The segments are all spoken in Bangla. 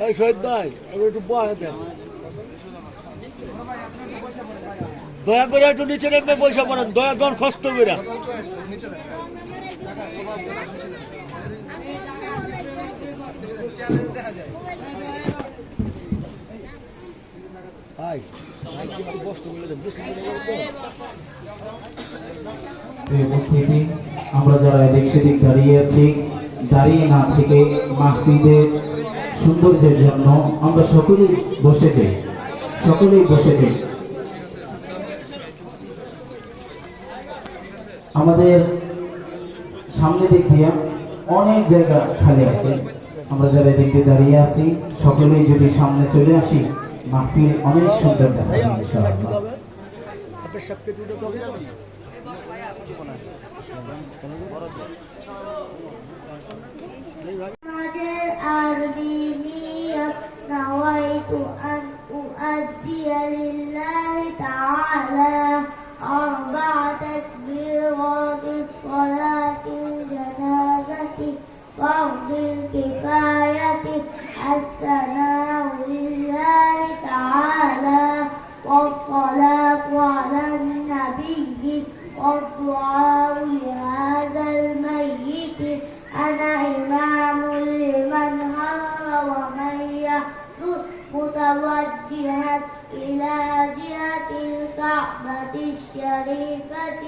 এই শহীদ ভাই একটু বয় দেন, দয়া করে একটু নিচে নেমে পয়সা পড়েন, দয়া দর কষ্ট করে। আমরা যারা এদিক সেদিক দাঁড়িয়ে আছি, দাঁড়িয়ে না থেকে মাহফিলের সৌন্দর্যের জন্য আমরা সকলেই বসে যাই। আমাদের সামনে দিক দিয়ে অনেক জায়গা খালি আছে, আমরা যারা এদিক দিয়ে দাঁড়িয়ে আছি সকলেই যদি সামনে চলে আসি মাহফিল অনেক সুন্দর দেখা যাবে ইনশাআল্লাহ। فرض الكفاية الثناء لله تعالى والصلاة على النبي والدعاء لهذا الميت. أنا إمام لمن هر ومن يهدر متوجها إلى جهة الكعبة الشريفة.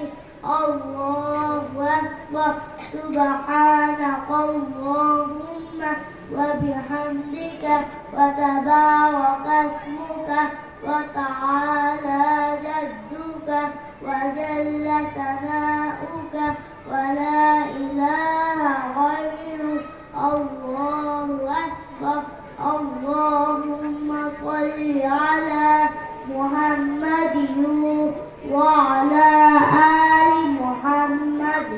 الله أكبر. سبحانك اللهم وبحمدك وتبارك اسمك وتعالى جدك وجل ثناؤك ولا إله غيرك. الله أكبر. اللهم صل على محمد وعلى آل محمد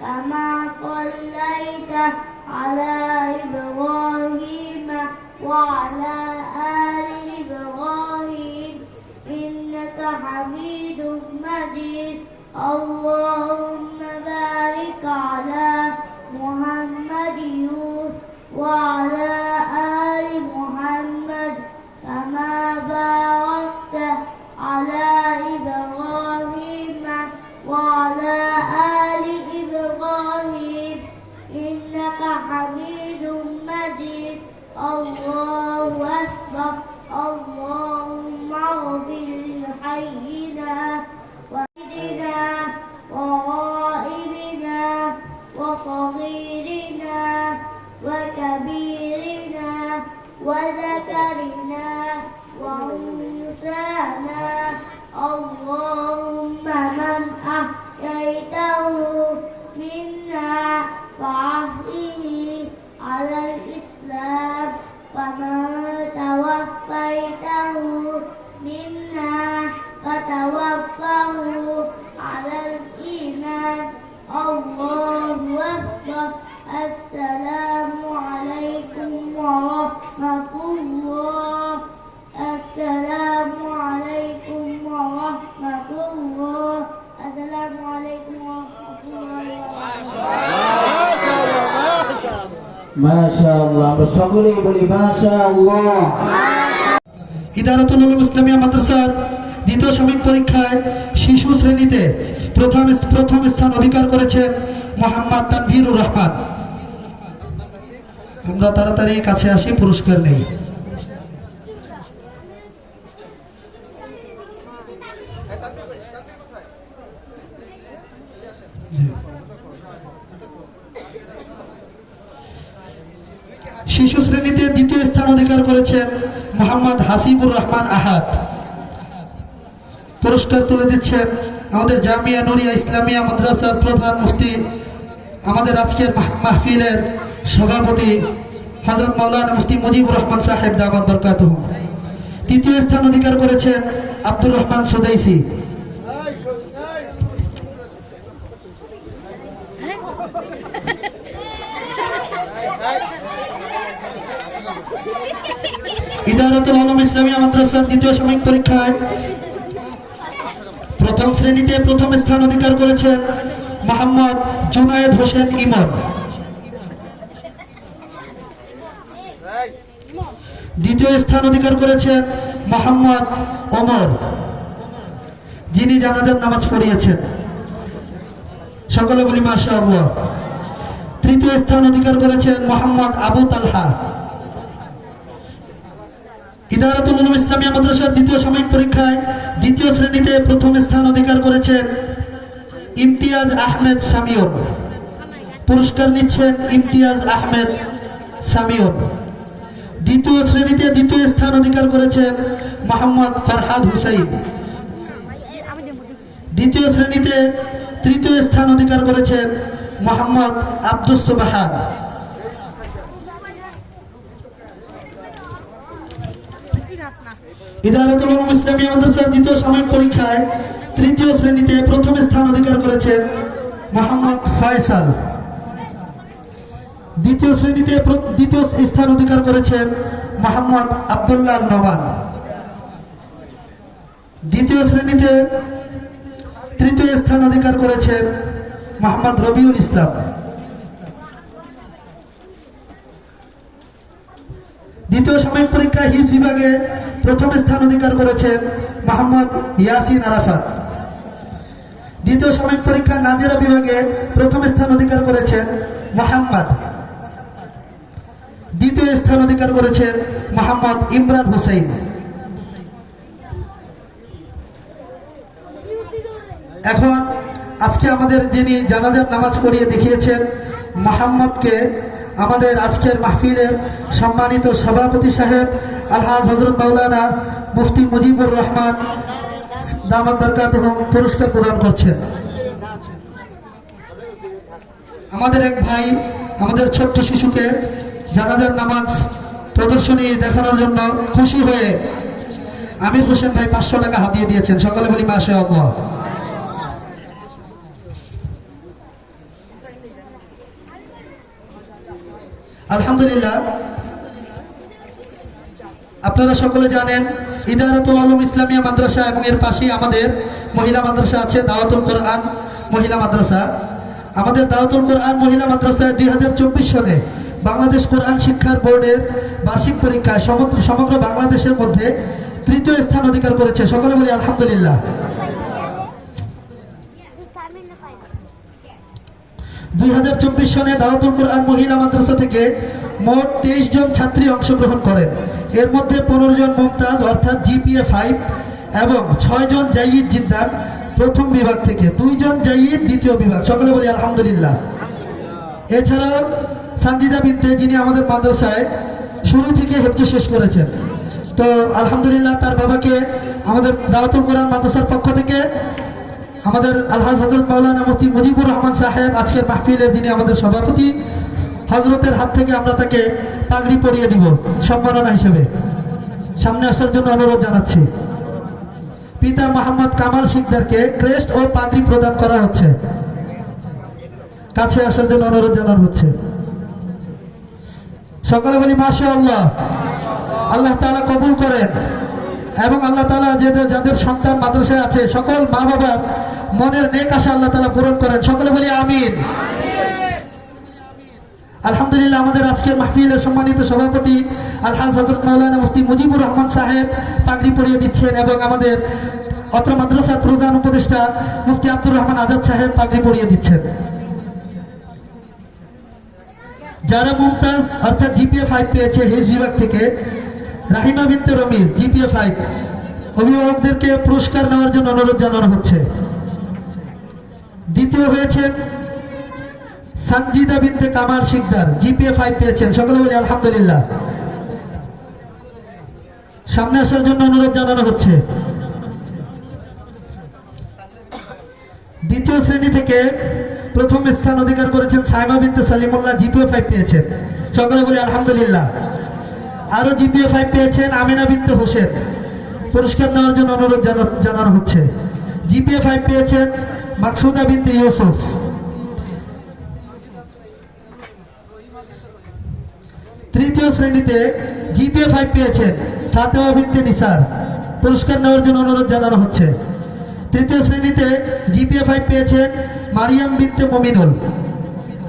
كما صليت على إبراهيم وعلى آل إبراهيم إنك حميد مجيد. اللهم بارك على محمد وعلى آل محمد كما باركت على إبراهيم وعلى آل إبراهيم إنك حميد مجيد. الله أكبر. اللهم اغفر لحينا وسيدنا وغائبنا وصغيرنا وكبيرنا وذكرنا وأنثانا. اللهم من أحييته منا فأحيه على الإسلام ومن توفيته منا فتوفه على الإيمان. الله أكبر. السلام عليكم ورحمة الله. السلام عليكم ورحمة الله. السلام عليكم ورحمة الله মাশাআল্লাহ। আমরা সকলেই বলি মাশাআল্লাহ। ইদারাতুল উলুম ইসলামিয়া মাদ্রাসার দ্বিতীয় সাময়িক পরীক্ষায় শিশু শ্রেণীতে প্রথম স্থান অধিকার করেছেন মোহাম্মদ তানভীরুর রহমান। আমরা তাড়াতাড়ি কাছে আসি, পুরস্কার নেই। শিশু শ্রেণীতে দ্বিতীয় স্থান অধিকার করেছেন মোহাম্মদ হাসিবুর রহমান আহাদ। পুরস্কার তুলে দিচ্ছেন আমাদের জামিয়া নুরিয়া ইসলামিয়া মাদ্রাসার প্রধান মুফতি, আমাদের আজকের মাহফিলের সভাপতি হযরত মাওলানা মুফতি মুজিবুর রহমান সাহেব দামাত বরকাতুহু। তৃতীয় স্থান অধিকার করেছেন আব্দুর রহমান সুদাইসি। ইদারাতুল উলুম ইসলামিয়া মাদ্রাসার দ্বিতীয় সাময়িক পরীক্ষায় প্রথম শ্রেণীতে প্রথম স্থান অধিকার করেছেন মোহাম্মদ জুনায়েদ হোসেন ইমন। দ্বিতীয় স্থান অধিকার করেছেন মোহাম্মদ ওমর, যিনি জানাজার নামাজ পড়িয়েছেন। সকলে বলি মাশাআল্লাহ। তৃতীয় স্থান অধিকার করেছেন মোহাম্মদ আবু তালহা। ইদারাতুল উলুম ইসলামিয়া মাদ্রাসার দ্বিতীয় সাময়িক পরীক্ষায় দ্বিতীয় শ্রেণীতে প্রথম স্থান অধিকার করেছেন ইমতিয়াজ আহমেদ সামিউন। পুরস্কার নিচ্ছেন ইমতিয়াজ আহমেদ সামিউন। দ্বিতীয় শ্রেণীতে দ্বিতীয় স্থান অধিকার করেছেন মোহাম্মদ ফরহাদ হুসাইন। দ্বিতীয় শ্রেণীতে তৃতীয় স্থান অধিকার করেছেন মোহাম্মদ আব্দুস সুবহান। ইদারাতুল উলুম ইসলামিয়া মাদ্রাসার দ্বিতীয় সাময়িক পরীক্ষায় তৃতীয় শ্রেণীতে প্রথম স্থান অধিকার করেছেন মোহাম্মদ ফয়সাল। দ্বিতীয় শ্রেণীতে দ্বিতীয় স্থান অধিকার করেছেন মোহাম্মদ আব্দুল্লাহ নবান। দ্বিতীয় শ্রেণীতে তৃতীয় স্থান অধিকার করেছেন মোহাম্মদ রবিউল ইসলাম। দ্বিতীয় সাময়িক পরীক্ষায় হিজ বিভাগে প্রথম স্থান অধিকার করেছেন মোহাম্মদ ইয়াসিন আরাফাত। দ্বিতীয় সাময়িক পরীক্ষা নাজেরা বিভাগে প্রথম স্থান অধিকার করেছেন মোহাম্মদ। দ্বিতীয় স্থান অধিকার করেছেন মোহাম্মদ ইমরান হুসাইন। এখন আজকে আমাদের যিনি জানাজার নামাজ পড়িয়ে দেখিয়েছেন মোহাম্মদকে আমাদের আজকের মাহফিলের সম্মানিত সভাপতি সাহেব আলহাজ হযরত মাওলানা মুফতি মুজিবুর রহমান দামাত বরকাতুহুম পুরস্কার প্রদান করছেন। আমাদের এক ভাই আমাদের ছোট্ট শিশুকে জানাজার নামাজ প্রদর্শনী দেখানোর জন্য খুশি হয়ে আমির হোসেন ভাই 500 টাকা হাতিয়ে দিয়েছেন। সকলে বলি মাশাআল্লাহ। আলহামদুলিল্লাহ, আপনারা সকলে জানেন ইদারাতুল উলুম ইসলামিয়া মাদ্রাসা এবং এর পাশেই আমাদের মহিলা মাদ্রাসা আছে দাওয়াতুল কোরআন মহিলা মাদ্রাসা। আমাদের দাওয়াতুল কোরআন মহিলা মাদ্রাসায় 2024 সালে বাংলাদেশ কোরআন শিক্ষার বোর্ডের বার্ষিক পরীক্ষায় সমগ্র বাংলাদেশের মধ্যে তৃতীয় স্থান অধিকার করেছে। সকলে বলি আলহামদুলিল্লাহ। 2024 সনে দাওয়াতুল কোরআন মহিলা মাদ্রাসা থেকে মোট 23 জন ছাত্রী অংশগ্রহণ করেন। এর মধ্যে 15 জন মুমতাজ অর্থাৎ জিপিএ 5 এবং 6 জন জাইদ জিদ্দান প্রথম বিভাগ থেকে, 2 জন জাইদ দ্বিতীয় বিভাগ। সকলে বলি আলহামদুলিল্লাহ। এছাড়াও সানজিদা বিনতে, যিনি আমাদের মাদ্রাসায় শুরু থেকে হেফজ শেষ করেছেন, তো আলহামদুলিল্লাহ তার বাবাকে আমাদের দাওয়াতুল কোরআন মাদ্রাসার পক্ষ থেকে আমাদের আলহাজ হযরত মাওলানা মুফতি মুজিবুর রহমান সাহেব আজকের মাহফিলের যিনি আমাদের সভাপতি, হযরতের হাত থেকে আমরা তাকে পাগড়ি পরিয়ে দিব সম্মাননা হিসেবে। সামনে আসার জন্য অনুরোধ জানাচ্ছি। পিতা মোহাম্মদ কামাল শিকদারকে ক্রেস্ট ও পাগড়ি প্রদান করা হচ্ছে। কাছে আসার জন্য অনুরোধ জানানো হচ্ছে। সকলে বলি মাশাআল্লাহ। আল্লাহ তাআলা কবুল করেন এবং আল্লাহ তাআলা যাদের সন্তান মাদ্রাসায় আছে সকল মা বাবার মনের নেক আশা আল্লাহ তাআলা পূরণ করেন। সকলে বলি আমিন। আলহামদুলিল্লাহ, আমাদের আজকের মাহফিলের সম্মানিত সভাপতি আলহাজ হযরত মাওলানা মুফতি মুজিবুর রহমান সাহেব পাগড়ি পরিয়ে দিচ্ছেন এবং আমাদের অত্র মাদ্রাসার প্রধান উপদেষ্টা মুফতি আব্দুর রহমান আজাদ সাহেব পাগড়ি পরিয়ে দিচ্ছেন। যারা মুমতাজ অর্থাৎ জিপিএ 5 পেয়েছে হিজ বিভাগ থেকে, রাহিমা বিনতে রমিজ জিপিএ 5, অভিভাবকদেরকে পুরস্কার নেওয়ার জন্য অনুরোধ জানানো হচ্ছে। দ্বিতীয় হয়েছেন সানজিদা বিনতে কামাল শিকদার, জিপিএ 5 পেয়েছেন। সকলে বলি আলহামদুলিল্লাহ। সামনে আসার জন্য অনুরোধ জানানো হচ্ছে। দ্বিতীয় শ্রেণী থেকে প্রথম স্থান অধিকার করেছেন সাইমা বিনতে সালিমুল্লাহ, জিপিএ 5 পেয়েছেন। সকলে বলি আলহামদুলিল্লাহ। আরো জিপিএ 5 পেয়েছেন আমিনা বিনতে হোসেন, পুরস্কার নেওয়ার জন্য অনুরোধ জানানো হচ্ছে। জিপিএ 5 পেয়েছেন মাকসুদা বিনতে ইউসুফ। তৃতীয় শ্রেণীতে জিপিএ 5 পেয়েছেন ফাতেমা বিনতে নিসার, পুরস্কার নেওয়ার জন্য অনুরোধ জানানো হচ্ছে। তৃতীয় শ্রেণীতে জিপিএ 5 পেয়েছেন মারিয়াম বিনতে মমিনুল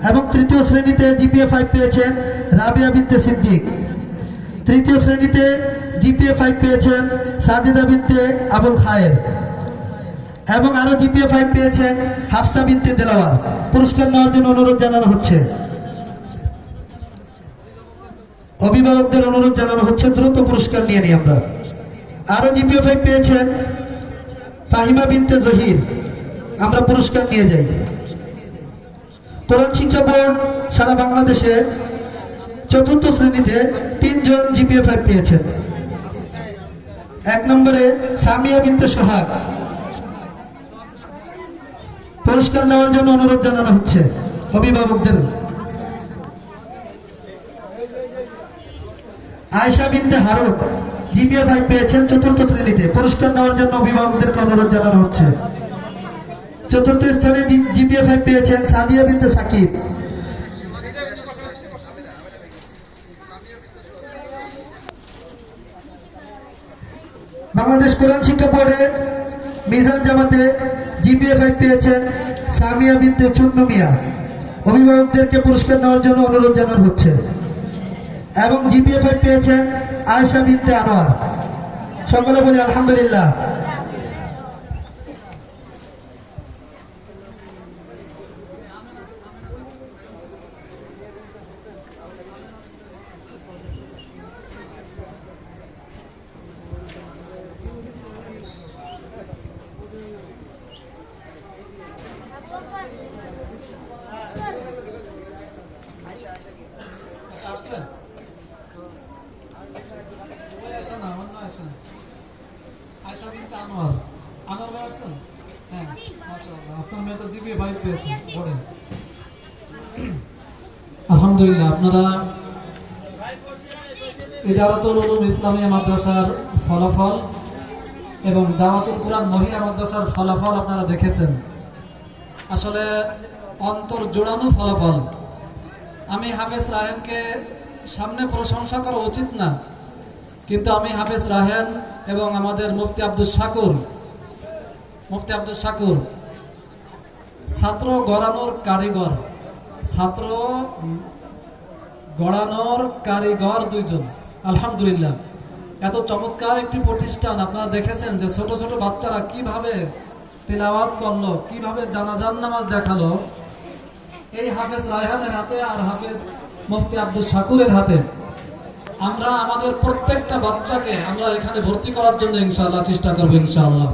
এবং তৃতীয় শ্রেণীতে জিপিএ 5 পেয়েছেন রাবিয়া বিনতে সিদ্দিক। তৃতীয় শ্রেণীতে জিপিএ 5 পেয়েছেন সাজিদা বিনতে আবুল খায়ের এবং আরো জিপিএ 5 পেয়েছেন হাফসা বিনতে দেলাওয়ার। পুরস্কার নেওয়ার জন্য অনুরোধ জানানো হচ্ছে। অভিভাবকদের অনুরোধ জানানো হচ্ছে দ্রুত পুরস্কার নিয়ে নিই আমরা। আরো জিপিএ 5 পেয়েছেন ফাহিমা বিনতে জহির, আমরা পুরস্কার নিয়ে যাই। কোরআন শিক্ষা বোর্ড সারা বাংলাদেশে চতুর্থ শ্রেণীতে 3 জন জিপিএ 5 পেয়েছেন। 1 নম্বরে সামিয়া বিনতে সোহাগ, পুরস্কার নেওয়ার জন্য অনুরোধ জানানো হচ্ছে অভিভাবকদের। আয়েশা বিনতে হারুন জিপিএ 5 পেয়েছেন চতুর্থ শ্রেণীতে, পুরস্কার নেওয়ার জন্য অভিভাবকদেরকে অনুরোধ জানানো হচ্ছে। চতুর্থ স্থানে জিপিএ 5 পেয়েছেন সাদিয়া বিনতে সাকিব। বাংলাদেশ কোরআন শিক্ষা বোর্ডে মিজান জামাতে জিপিএ 5 পেয়েছেন সামিয়া বিনতে চুন্নু মিয়া, অভিভাবকদেরকে পুরস্কার নেওয়ার জন্য অনুরোধ জানানো হচ্ছে। এবং জিপিএ 5 পেয়েছেন আয়েশা বিনতে আনোয়ার। সকলে বলি আলহামদুলিল্লাহ। আলহামদুলিল্লাহ, আপনারা ইদারাতুল উলুম ইসলামিয়া মাদ্রাসার ফলাফল এবং দাওয়াতুল কুরআন মহিলা মাদ্রাসার ফলাফল আপনারা দেখেছেন। আসলে অন্তর জোড়ানো ফলাফল। আমি হাফেজ রাহেনকে সামনে প্রশংসা করা উচিত না, কিন্তু আমি হাফেজ রাহেন এবং আমাদের মুফতি আব্দুল শাকুর ছাত্র গড়ানোর কারিগর, ছাত্র গড়ানোর কারিগর দুইজন। আলহামদুলিল্লাহ, এত চমৎকার একটি প্রতিষ্ঠান। আপনারা দেখেছেন যে ছোট ছোট বাচ্চারা কিভাবে তিলাওয়াত করলো, কিভাবে জানাজান নামাজ দেখালো, এই হাফেজ রায়হানের হাতে আর হাফেজ মুফতি আব্দুল শাকুরের হাতে। আমরা আমাদের প্রত্যেকটা বাচ্চাকে আমরা এখানে ভর্তি করার জন্য ইনশাআল্লাহ চেষ্টা করবো ইনশাআল্লাহ।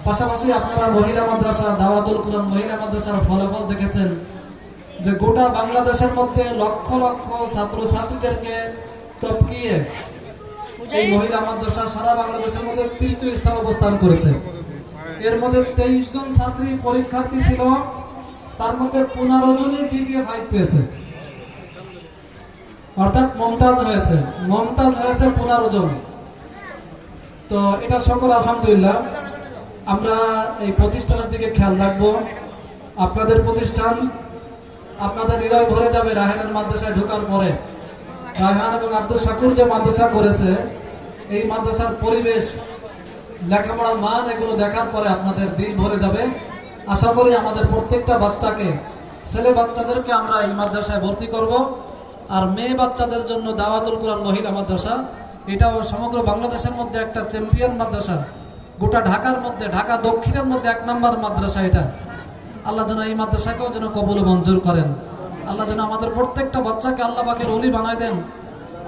পাশাপাশি আপনারা মহিলা মাদ্রাসা দাওয়াতুল কুরআন মহিলা মাদ্রাসার ফলাফল দেখেছেন যে গোটা বাংলাদেশের মধ্যে লক্ষ লক্ষ ছাত্রছাত্রীদেরকে টপকিয়ে এই মহিলা মাদ্রাসা সারা বাংলাদেশের মধ্যে তৃতীয় স্থান অবস্থান করেছে। এর মধ্যে 23 জন ছাত্রী পরীক্ষার্থী ছিল, তার মধ্যে 15 জনই জিপিএ 5 পেয়েছে, অর্থাৎ মমতাজ হয়েছে 15 জন। তো এটা সকল আলহামদুলিল্লাহ। আমরা এই প্রতিষ্ঠানের দিকে খেয়াল রাখবো। আপনাদের প্রতিষ্ঠান আপনাদের হৃদয় ভরে যাবে রায়হানের মাদ্রাসায় ঢোকার পরে। রায়হান এবং আব্দুল শাকুর যে মাদ্রাসা করেছে, এই মাদ্রাসার পরিবেশ, লেখাপড়ার মান, এগুলো দেখার পরে আপনাদের দিল ভরে যাবে। আশা করি আমাদের প্রত্যেকটা বাচ্চাকে, ছেলে বাচ্চাদেরকে আমরা এই মাদ্রাসায় ভর্তি করব। আর মেয়ে বাচ্চাদের জন্য দাওয়াতুল কুরআন মহিলা মাদ্রাসা, এটাও সমগ্র বাংলাদেশের মধ্যে একটা চ্যাম্পিয়ন মাদ্রাসা। গোটা ঢাকার মধ্যে, ঢাকা দক্ষিণের মধ্যে 1 নম্বর মাদ্রাসা এটা। আল্লাহ যেন এই মাদ্রাসাকেও যেন কবুল মঞ্জুর করেন। আল্লাহ যেন আমাদের প্রত্যেকটা বাচ্চাকে আল্লাহ পাকের ওলি বানায় দেন।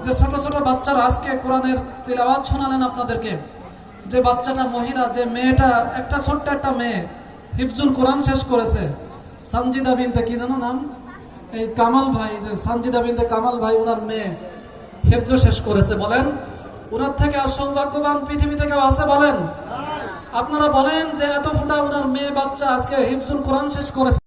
যে ছোট ছোট বাচ্চারা আজকে কোরআনের তিলাওয়াত শোনালেন আপনাদেরকে, যে বাচ্চাটা মহিলা, যে মেয়েটা, একটা ছোট্ট একটা মেয়ে হিফজুল কোরআন শেষ করেছে, সঞ্জিদা বিনতে কি যেন নাম, এই কামাল ভাই, যে সঞ্জিদা বিনতে কামাল ভাই, ওনার মেয়ে হিফজ শেষ করেছে। বলেন, ওনার থেকে আর সৌভাগ্যবান পৃথিবীতে কেউ আছে? বলেন, আপনারা বলেন যে এত ফুটা ওনার মেয়ে বাচ্চা আজকে হিফজুল কোরআন শেষ করেছে।